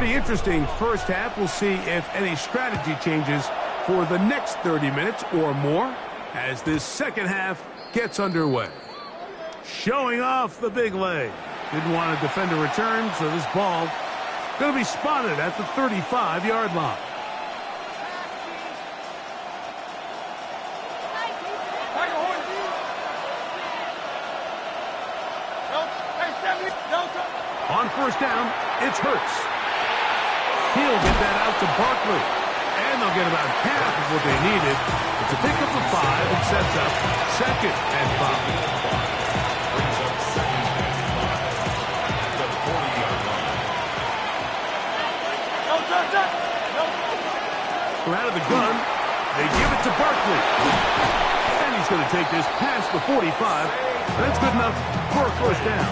pretty interesting first half. We'll see if any strategy changes for the next 30 minutes or more as this second half gets underway. Showing off the big leg. Didn't want to defend a return, so this ball going to be spotted at the 35-yard line. On first down, it's Hurts. He'll get that out to Barkley. And they'll get about half of what they needed. It's a pickup of 5 and sets up 2nd and 5. Brings up 2nd and 5. The 40-yard line. So out of the gun, they give it to Barkley. And he's going to take this past the 45. That's good enough for a first down.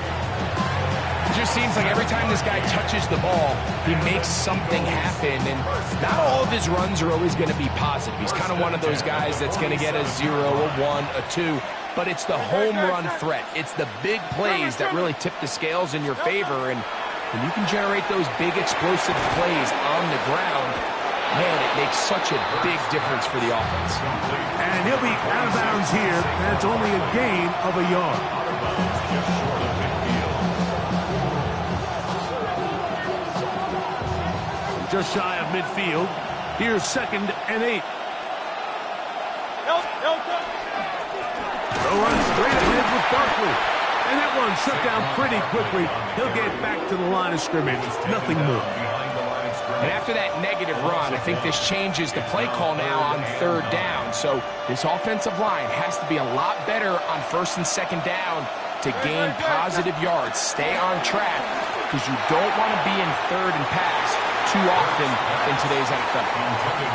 It just seems like every time this guy touches the ball, he makes something happen, and not all of his runs are always going to be positive. He's kind of one of those guys that's going to get a 0, a 1, a 2, but it's the home run threat. It's the big plays that really tip the scales in your favor, and when you can generate those big explosive plays on the ground, man, it makes such a big difference for the offense. And he'll be out of bounds here, and it's only a gain of a yard. Just shy of midfield. Here's 2nd and 8. They'll run straight ahead with Barkley. And that one shut down pretty quickly. He'll get back to the line of scrimmage. Nothing more. And after that negative run, I think this changes the play call now on 3rd down. So this offensive line has to be a lot better on 1st and 2nd down to gain positive yards. Stay on track because you don't want to be in 3rd and pass too often in today's NFL.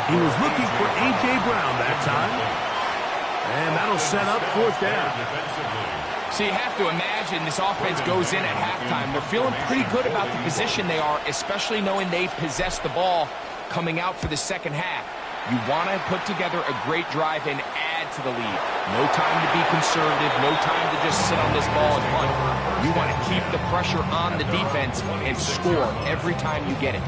He was looking for A.J. Brown that time. And that'll set up 4th down. So you have to imagine this offense goes in at halftime. They're feeling pretty good about the position they are, especially knowing they possess the ball coming out for the second half. You want to put together a great drive and add to the lead. No time to be conservative, no time to just sit on this ball and punt. You want to keep the pressure on the defense and score every time you get it.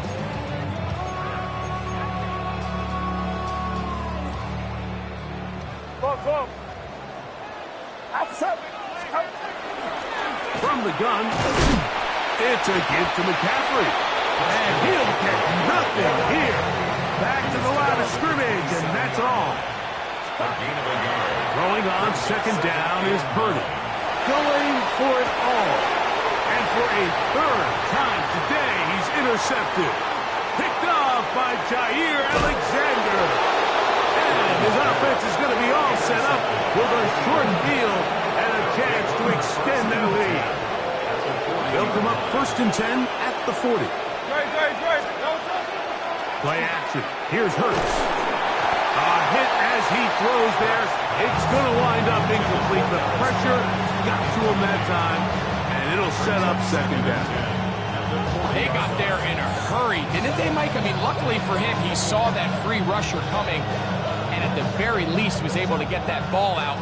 From the gun, it's a give to McCaffrey. And he'll get nothing here. Back to the line of scrimmage, and that's all. Throwing on 2nd down is Purdy. Going for it all. And for a 3rd time today, he's intercepted. Picked off by Jair Alexander. And his offense is going to be all set up with a short field and a chance to extend their lead. They'll come up 1st and 10 at the 40. Play action. Here's Hurts. A hit as he throws there. It's going to wind up incomplete. The pressure got to him that time, and it'll set up 2nd down. They got there in a hurry, didn't they, Mike? I mean, luckily for him, he saw that free rusher coming, and at the very least was able to get that ball out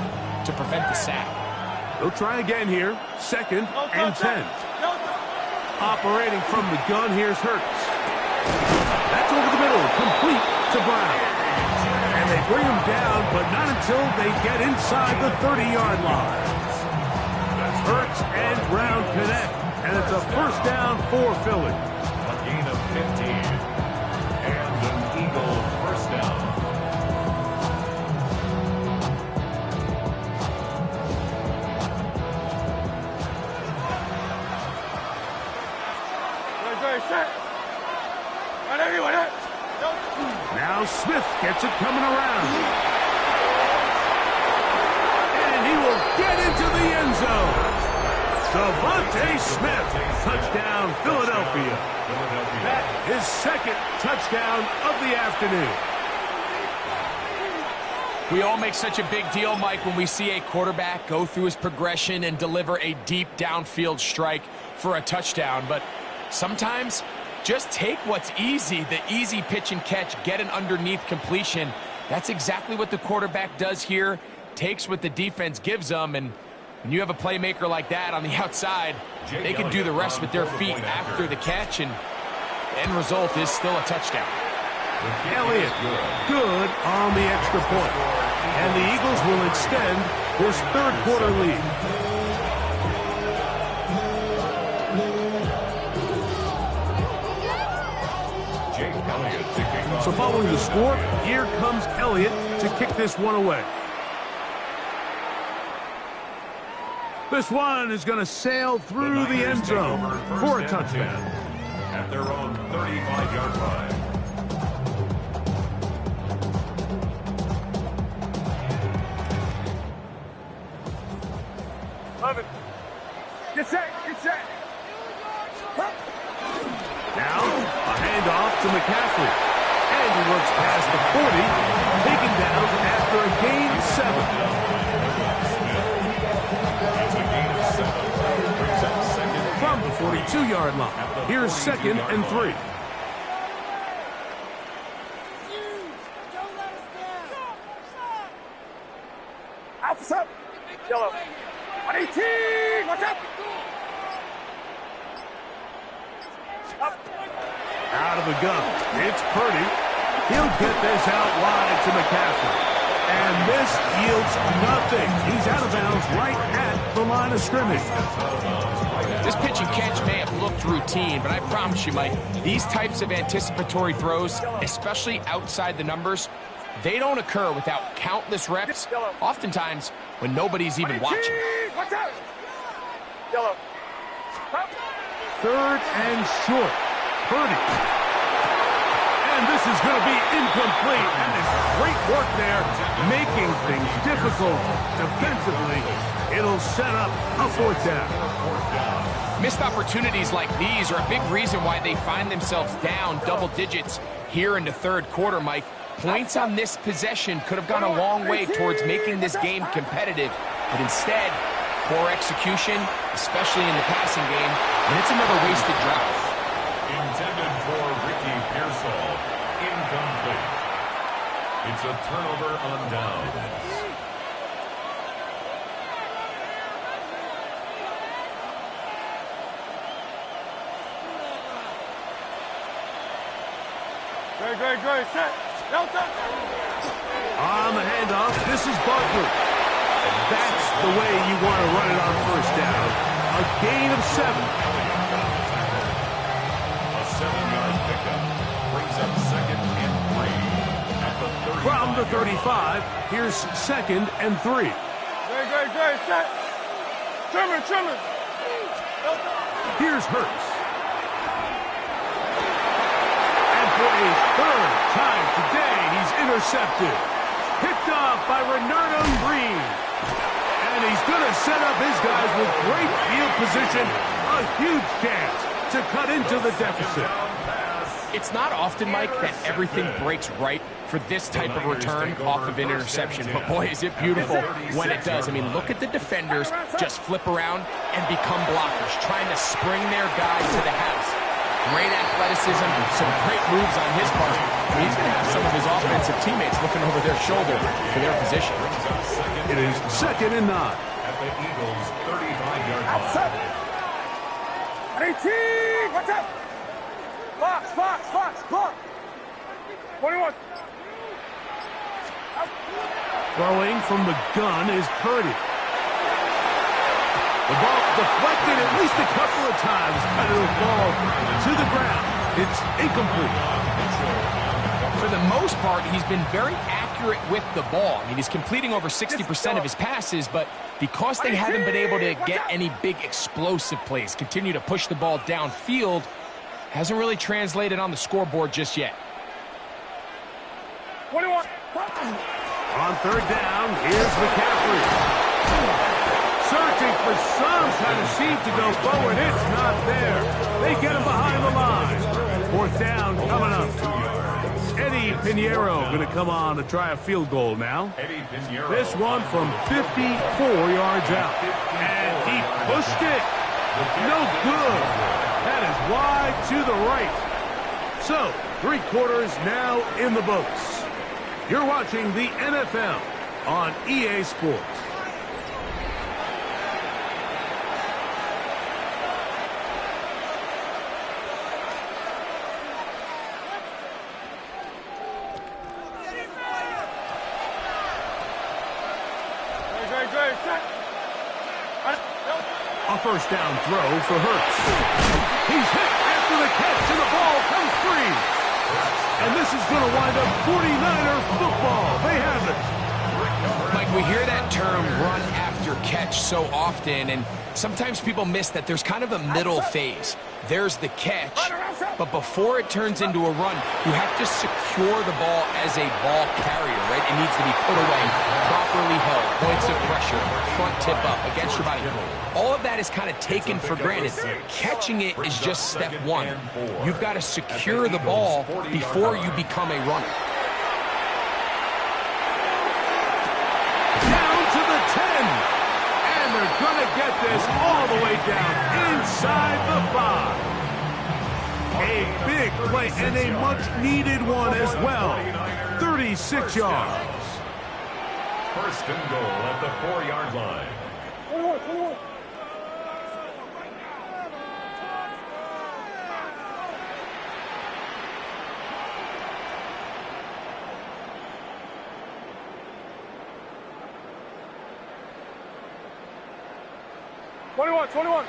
to prevent the sack. They'll try again here. 2nd and 10. Operating from the gun, here's Hurts. That's over the middle, complete to Brown. And they bring him down, but not until they get inside the 30-yard line. Hurts and Brown connect, and it's a 1st down for Philly. A gain of 15. And an Eagle 1st down. Now Smith gets it coming around. And he will get into the end zone. Devontae Smith, touchdown Philadelphia. That is 2nd touchdown of the afternoon. We all make such a big deal, Mike, when we see a quarterback go through his progression and deliver a deep downfield strike for a touchdown. But sometimes, just take what's easy, the easy pitch and catch, get an underneath completion. That's exactly what the quarterback does here, takes what the defense gives them, and when you have a playmaker like that on the outside, they can do the rest with their feet after the catch, and end result is still a touchdown. Elliott, good on the extra point. And the Eagles will extend this third quarter lead. So following the score, here comes Elliott to kick this one away. This one is going to sail through the end zone for a touchdown. At their own 35-yard line. Love it. Get set, get set. Now, a handoff to McCaffrey. And he works past the 40, taken down after a gain of 7. From the 42-yard line. Here's 2nd and 3. Outside. Yellow. 118. Watch out. Up. Out of the gun. It's Purdy. He'll get this out wide to McCaffrey. And this yields nothing. He's out of bounds right at the line of scrimmage. This pitch and catch may have looked routine, but I promise you, Mike, these types of anticipatory throws, especially outside the numbers, they don't occur without countless reps, oftentimes when nobody's even watching. Watch out! Yellow. 3rd and short. Purdy. And this is going to be incomplete. And it's great work there, making things difficult defensively. It'll set up a 4th down. Missed opportunities like these are a big reason why they find themselves down double digits here in the third quarter, Mike. Points on this possession could have gone a long way towards making this game competitive. But instead, poor execution, especially in the passing game, and it's another wasted drive. Intended for Ricky Pearsall. Incomplete. It's a turnover on downs. Great. Set. On the handoff, this is Barkley. And that's the way you want to run it on 1st down. A gain of 7. A 7-yard pickup brings up 2nd and 3 at the 35. From the 35, here's 2nd and 3. Great. Set. Trimmer. Here's Hurts. And for a 3rd time today, he's intercepted. Picked off by Renardo Green. And he's going to set up his guys with great field position. A huge chance to cut into the deficit. It's not often, Mike, that everything breaks right for this type of return off of an interception. But boy, is it beautiful when it does. I mean, look at the defenders just flip around and become blockers, trying to spring their guys to the house. Great athleticism, some great moves on his part. I mean, he's going to have some of his offensive teammates looking over their shoulder for their position. It is 2nd and 9. At the Eagles' 35-yard line. Outside. 18. Watch out. Fox. 21. Throwing from the gun is Purdy. The ball deflected at least a couple of times, but it'll fall to the ground. It's incomplete. For the most part, he's been very accurate with the ball. I mean, he's completing over 60% of his passes, but because they haven't been able to get any big explosive plays, continue to push the ball downfield, hasn't really translated on the scoreboard just yet. 21. On 3rd down, here's McCaffrey. Searching for some kind of seed to go forward. It's not there. They get him behind the line. 4th down coming up. Eddie Pinheiro going to come on to try a field goal now. This one from 54 yards out. And he pushed it. No good. That is wide to the right. So, 3 quarters now in the books. You're watching the NFL on EA Sports. A first down throw for Hurts. He's hit after the catch, and the ball comes free. And this is going to wind up 49er football. They have it. Mike, we hear that term run after catch so often, and sometimes people miss that there's kind of a middle phase. There's the catch, but before it turns into a run, you have to secure the ball as a ball carrier, right? It needs to be put away, properly held, points of pressure, front tip up against your body. All of that is kind of taken for granted. Catching it is just step one. You've got to secure the ball before you become a runner. Down to the 10. And they're going to get this all the way down inside the 5. A big play and a much-needed one as well. 36 yards. First and goal at the 4-yard line. 21. 21.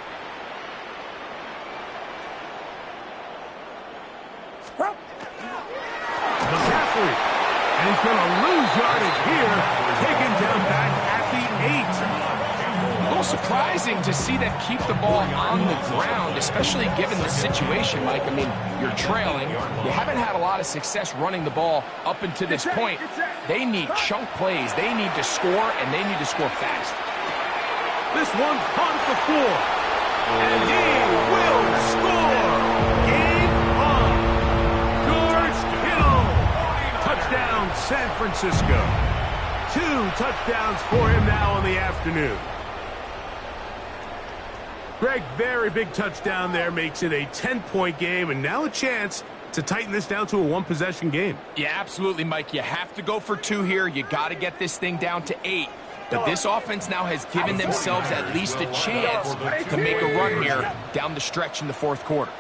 McCaffrey. And he's going to lose yardage here. Taken down back at the 8. A little surprising to see them keep the ball on the ground, especially given the situation, Mike. I mean, you're trailing. You haven't had a lot of success running the ball up until this point. They need chunk plays. They need to score, and they need to score fast. This one caught at the 4. And he will score. Game on. George Kittle. Touchdown, San Francisco. 2 touchdowns for him now in the afternoon. Greg, very big touchdown there, makes it a 10-point game, and now a chance to tighten this down to a one-possession game. Yeah, absolutely, Mike. You have to go for 2 here. You got to get this thing down to 8. But this offense now has given themselves at least a chance to make a run here down the stretch in the 4th quarter.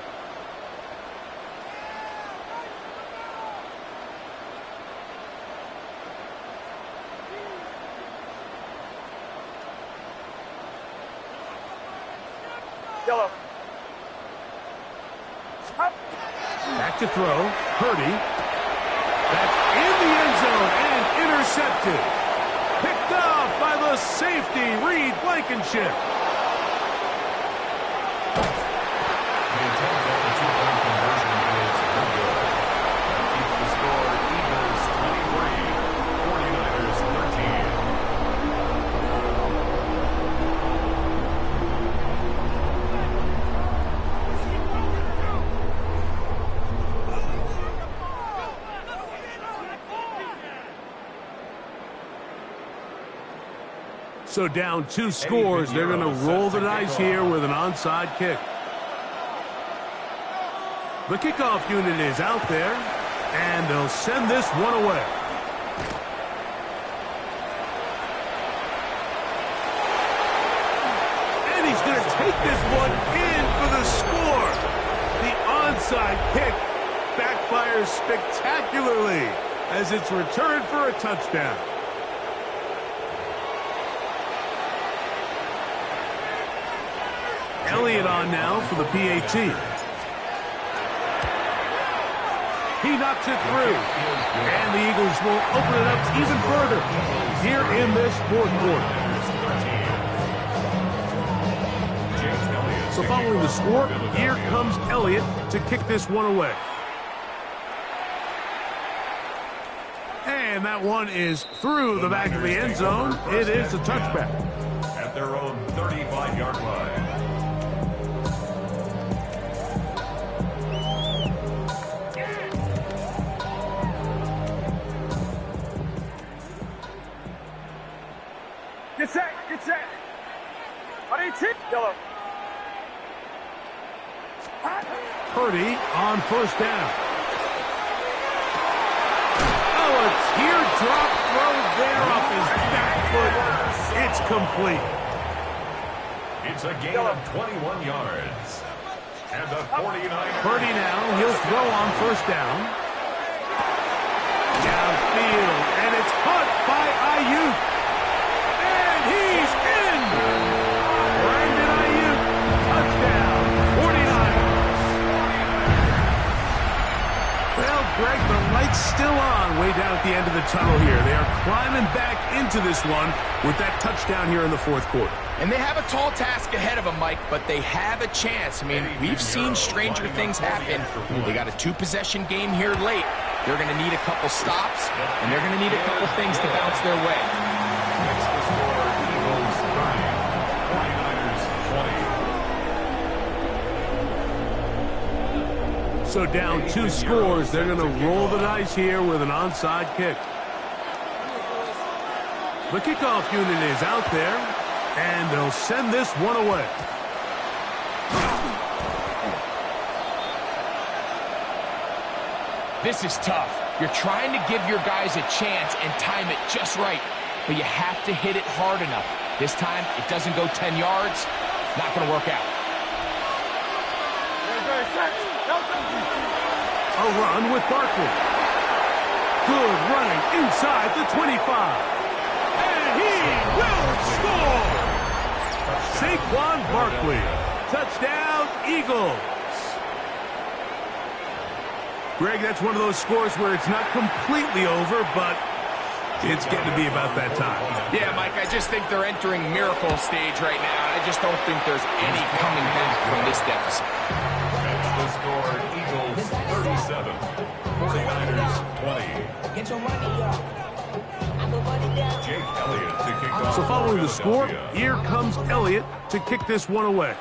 Yellow. Back to throw. Purdy. That's in the end zone and intercepted. Picked off by the safety, Reed Blankenship. The attempt at the 2-point conversion is no good. That keeps the score Eagles 23, 49ers 13. So down 2 scores, they're going to roll the dice here with an onside kick. The kickoff unit is out there, and they'll send this one away. And he's going to take this one in for the score. The onside kick backfires spectacularly as it's returned for a touchdown. Elliott on now for the PAT. He knocks it through. And the Eagles will open it up even further here in this 4th quarter. So following the score, here comes Elliott to kick this one away. And that one is through the back of the end zone. It is a touchback. At their own 35-yard line. Get set. Yellow. Purdy on first down. Oh, a teardrop throw there off his back foot. It's complete. It's a gain of 21 yards. And the 49ers. Purdy now, he'll throw on first down. Downfield, and it's caught by Ayuk. And he's in Greg, the light's still on way down at the end of the tunnel here. They are climbing back into this one with that touchdown here in the fourth quarter. And they have a tall task ahead of them, Mike, but they have a chance. I mean, we've seen stranger things happen. They got a two-possession game here late. They're going to need a couple stops, and they're going to need a couple things to bounce their way. Makes the score Eagles 30, 49ers 20. So down 2 scores, they're going to roll the dice here with an onside kick. The kickoff unit is out there, and they'll send this one away. This is tough. You're trying to give your guys a chance and time it just right, but you have to hit it hard enough. This time, it doesn't go 10 yards. Not going to work out. A run with Barkley. Good running inside the 25. And he will score! Saquon Barkley. Touchdown, Eagles. Greg, that's one of those scores where it's not completely over, but it's getting to be about that time. Yeah, Mike, I just think they're entering miracle stage right now. I just don't think there's any coming back from this deficit. That's the score Eagles 37, 49ers 20. Get your money up. I put money down. Jake Elliott to kick off. So following the score, here comes Elliott to kick this one away.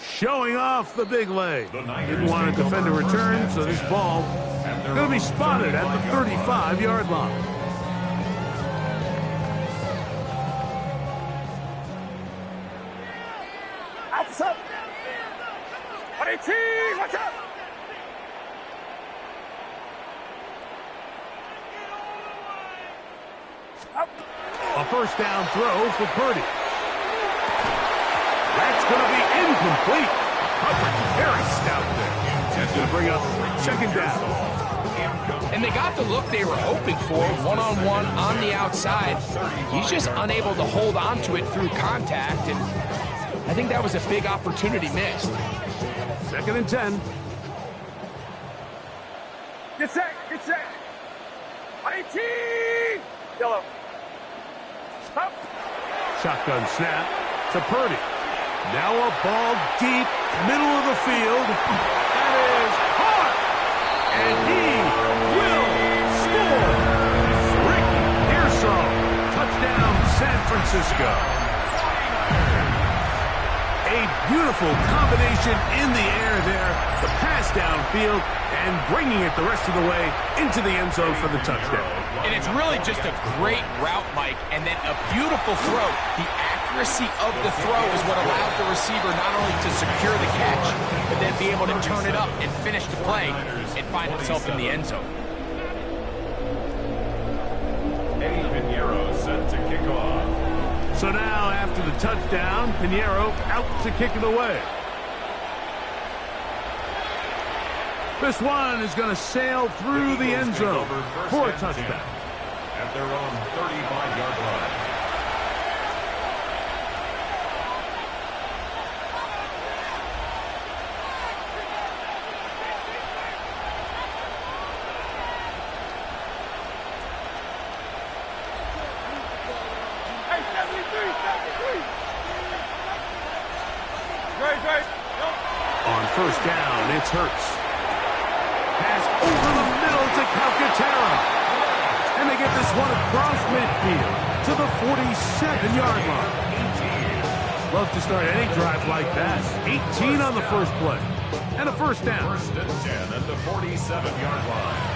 Showing off the big leg. Didn't want to defend a return, so this ball going to be spotted at the 35-yard line. Outside. 18, watch out. A first down throw for Purdy. That's going to be incomplete. Coverage very stout there. That's going to bring up second down. And they got the look they were hoping for, one-on-one on the outside. He's just unable to hold on to it through contact, and I think that was a big opportunity missed. Second and 10. Get set, get set. 18. Yellow. Stop. Shotgun snap to Purdy. Now a ball deep, middle of the field. That is hard. And he will score. Ricky Pearsall. Touchdown, San Francisco. A beautiful combination in the air there. The pass downfield and bringing it the rest of the way into the end zone for the touchdown. And it's really just a great route, Mike, and then a beautiful throw. The accuracy of the throw is what allowed the receiver not only to secure the catch, but then be able to turn it up and finish the play and find himself in the end zone. Eddie Pinheiro set to kick off. So now, after the touchdown, Pinheiro out to kick it away. This one is going to sail through the end zone for a touchdown. At their own 35-yard line. Hey, 73. Great. On first down, it's Hurts. Pass over the middle to Calcaterra. And they get this one across midfield to the 47-yard line. Love to start any drive like that. 18 on the first play. And a first down. First and 10 at the 47-yard line.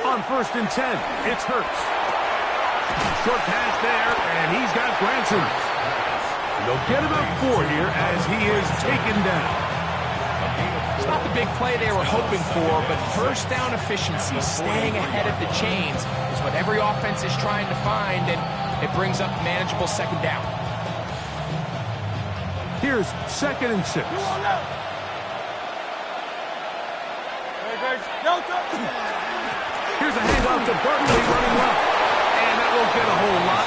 On first and 10, it's Hurts. Short pass there, and he's got Granson. They'll get about 4 here as he is taken down. It's not the big play they were hoping for, but first down efficiency, staying ahead of the chains, is what every offense is trying to find, and it brings up manageable second down. Here's second and 6. Here's a handoff to Barkley running left. And that won't get a whole lot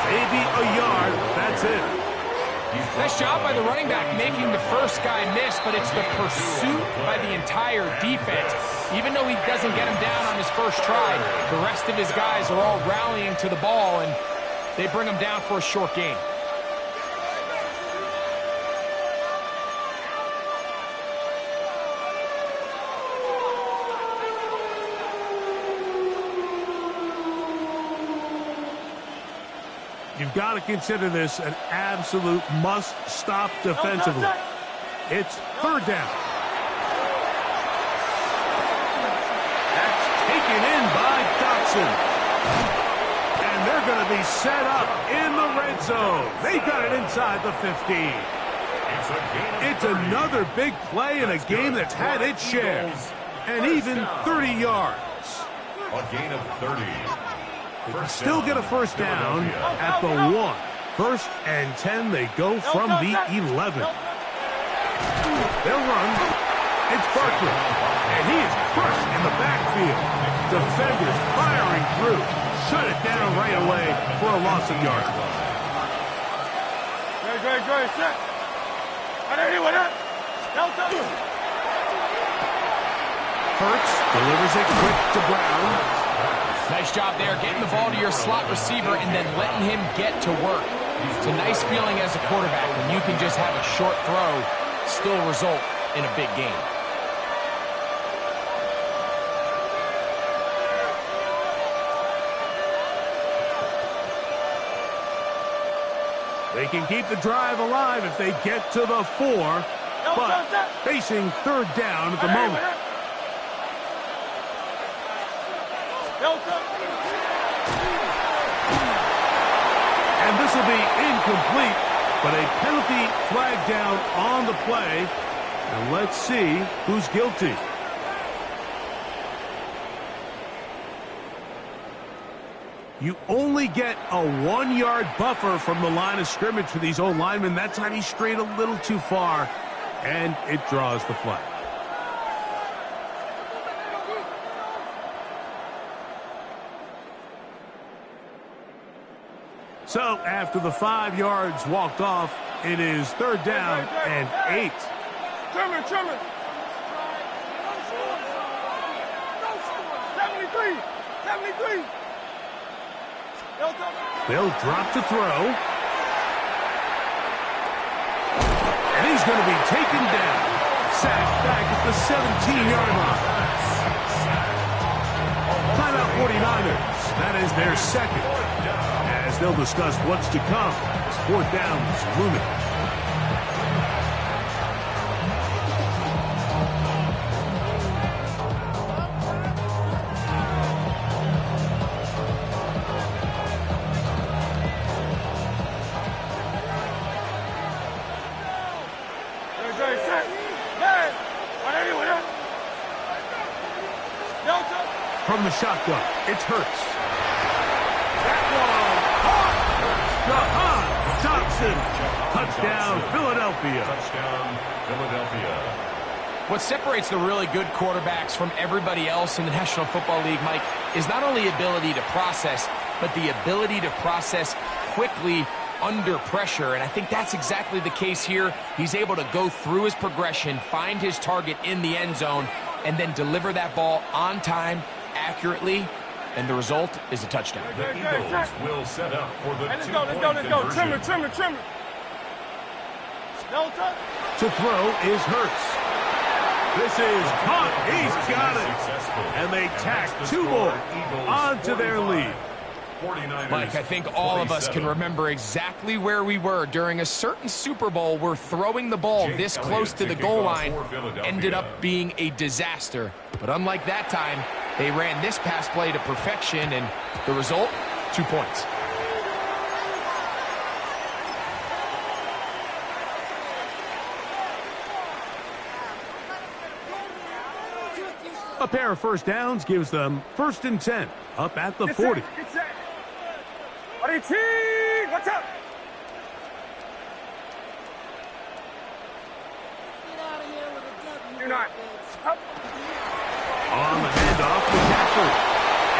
Maybe a yard. That's it. Nice job by the running back making the first guy miss, but it's the pursuit by the entire defense. Even though he doesn't get him down on his first try, the rest of his guys are all rallying to the ball, and they bring him down for a short gain. You've got to consider this an absolute must-stop defensively. It's third down. That's taken in by Dotson. And they're going to be set up in the red zone. They got it inside the 15. It's another big play in a game that's had its share. And even 30 yards. A gain of 30. Still get a first down at the 1. First and 10, they go from the 11. They'll run. It's Barkley. And he is crushed in the backfield. Defenders firing through. Shut it down right away for a loss of yards. Great, set. Hurts delivers it quick to Brown. Nice job there, getting the ball to your slot receiver and then letting him get to work. It's a nice feeling as a quarterback when you can just have a short throw, still result in a big game. They can keep the drive alive if they get to the 4, but facing third down at the moment. And this will be incomplete, but a penalty flag down on the play. And let's see who's guilty. You only get a 1-yard buffer from the line of scrimmage for these old linemen. That time he strayed a little too far, and it draws the flag. So after the 5 yards walked off, it is third down and 8. Trimmer. 73. They'll drop to throw. And he's going to be taken down. Sacked back at the 17-yard line. Timeout 49ers. That is their second. As they'll discuss what's to come as fourth down is looming. From the shotgun, it's Hurts. That one caught. Jahan Dotson. Touchdown, Philadelphia. Touchdown, Philadelphia. What separates the really good quarterbacks from everybody else in the National Football League, Mike, is not only ability to process, but the ability to process quickly under pressure. And I think that's exactly the case here. He's able to go through his progression, find his target in the end zone, and then deliver that ball on time, accurately, and the result is a touchdown. The Eagles will set up for the Let's two-point go. conversion. Trimmer. To throw is Hurts. This is caught. He's got it. And they tack 2 more onto their lead. Mike, I think all of us can remember exactly where we were during a certain Super Bowl where throwing the ball this close to the goal line ended up being a disaster. But unlike that time, they ran this pass play to perfection, and the result, 2 points. A pair of first downs gives them first and 10 up at the 40. Get set. Watch out. You're not. Up. On the handoff to Castle.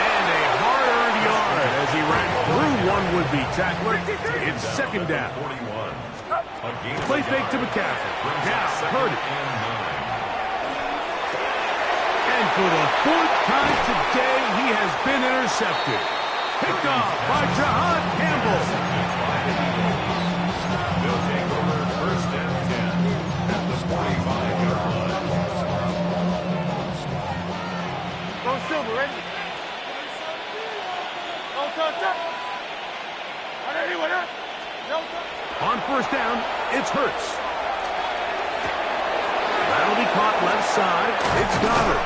And a hard-earned yard as he ran through one would-be tackler. It's second down. 41. Play fake to McCaffrey. Now, Purdy. And for the fourth time today, he has been intercepted. Picked off by Jahan Campbell. They'll take over first and 10 at the 45-yard line. Go Silver, ready? Go touch up. On first down, it's Hurts. That'll be caught left side. It's Goddard.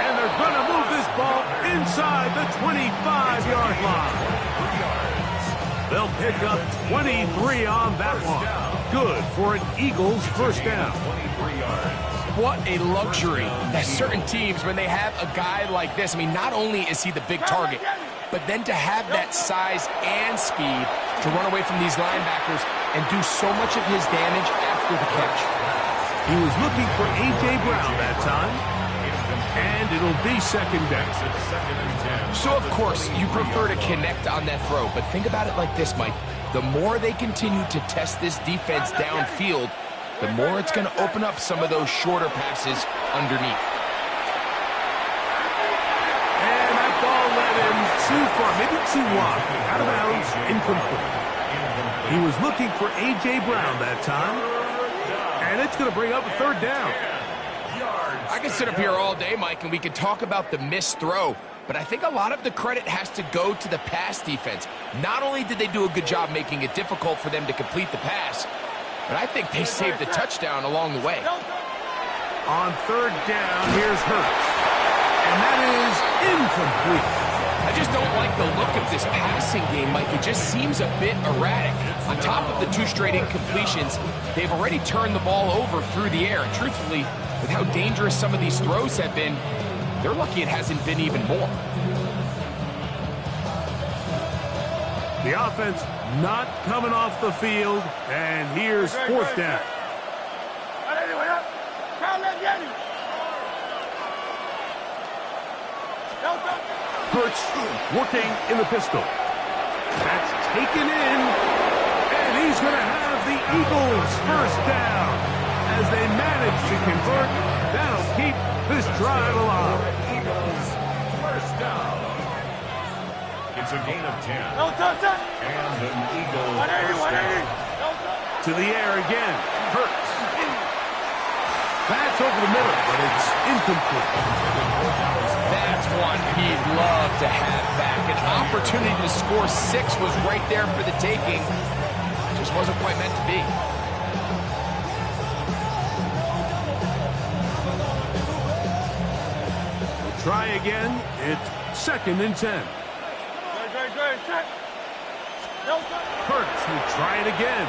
And they're going to move this ball inside the 25-yard line. They'll pick up 23 on that one. Good for an Eagles first down. 23 yards. What a luxury that certain teams, when they have a guy like this, I mean, not only is he the big target, but then to have that size and speed to run away from these linebackers and do so much of his damage after the catch. He was looking for A.J. Brown that time, and it'll be second down. So, of course, you prefer to connect on that throw, but think about it like this, Mike. The more they continue to test this defense downfield, the more it's going to open up some of those shorter passes underneath. And that ball led him too far, maybe too wide. Out of bounds, incomplete. He was looking for A.J. Brown that time, and it's going to bring up a third down. I can sit up here all day, Mike, and we can talk about the missed throw, but I think a lot of the credit has to go to the pass defense. Not only did they do a good job making it difficult for them to complete the pass, but I think they saved a touchdown along the way. On third down, here's Hurts. And that is incomplete. I just don't like the look of this passing game, Mike. It just seems a bit erratic. On top of the two straight incompletions, they've already turned the ball over through the air. And truthfully, with how dangerous some of these throws have been, they're lucky it hasn't been even more. The offense not coming off the field, and here's fourth down. Hurts working in the pistol. That's taken in, and he's going to have the Eagles first down. As they manage to convert, that'll keep this drive alive. Eagles first down. It's a gain of 10. And an Eagle first down. To the air again. Hurts. That's over the middle, but it's incomplete. That's one he'd love to have back. An opportunity to score 6 was right there for the taking. Just wasn't quite meant to be. We'll try again. It's second and 10. Hurts will try it again.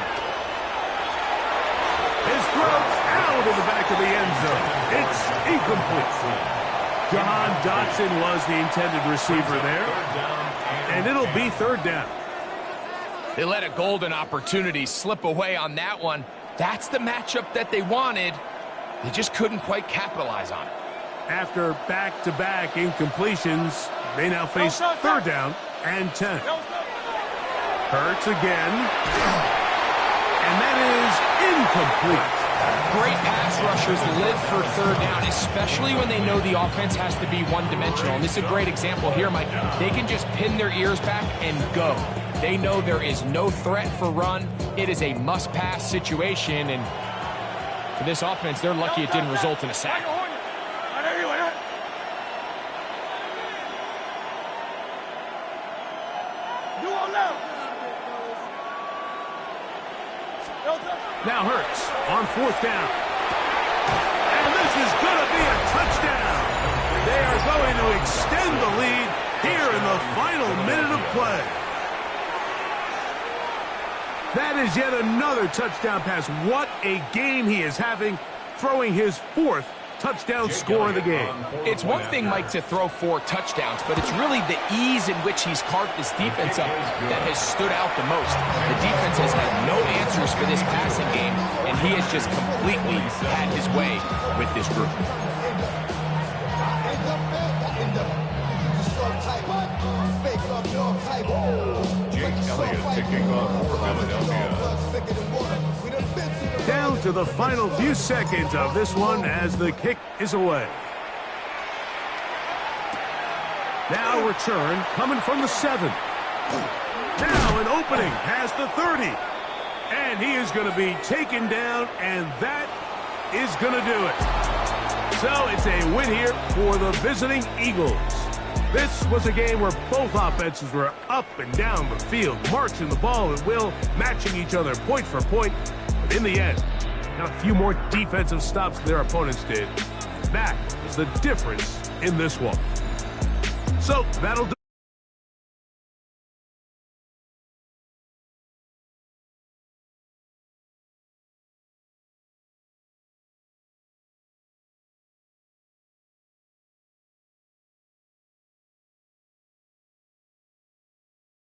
His throws out of the back of the end zone. It's incomplete. Jahan Dotson was the intended receiver there. And it'll be third down. They let a golden opportunity slip away on that one. That's the matchup that they wanted. They just couldn't quite capitalize on it. After back-to-back incompletions, they now face third down and 10. Hurts again. And that is incomplete. Great pass rushers live for third down, especially when they know the offense has to be one-dimensional. And this is a great example here, Mike. They can just pin their ears back and go. They know there is no threat for run. It is a must-pass situation, and for this offense, they're lucky it didn't result in a sack. Now Hurts on fourth down. And this is going to be a touchdown. They are going to extend the lead here in the final minute of play. That is yet another touchdown pass. What a game he is having, throwing his fourth touchdown score of the game. It's one thing, Mike, to throw 4 touchdowns, but it's really the ease in which he's carved this defense up that has stood out the most. The defense has had no answers for this passing game, and he has just completely had his way with this group. Jake to kick off for Philadelphia. Down to the final few seconds of this one as the kick is away. Now return coming from the 7. Now an opening past the 30. And he is going to be taken down, and that is going to do it. So it's a win here for the visiting Eagles. This was a game where both offenses were up and down the field, marching the ball at will, matching each other point for point. But in the end, got a few more defensive stops than their opponents did. That is the difference in this one. So that'll do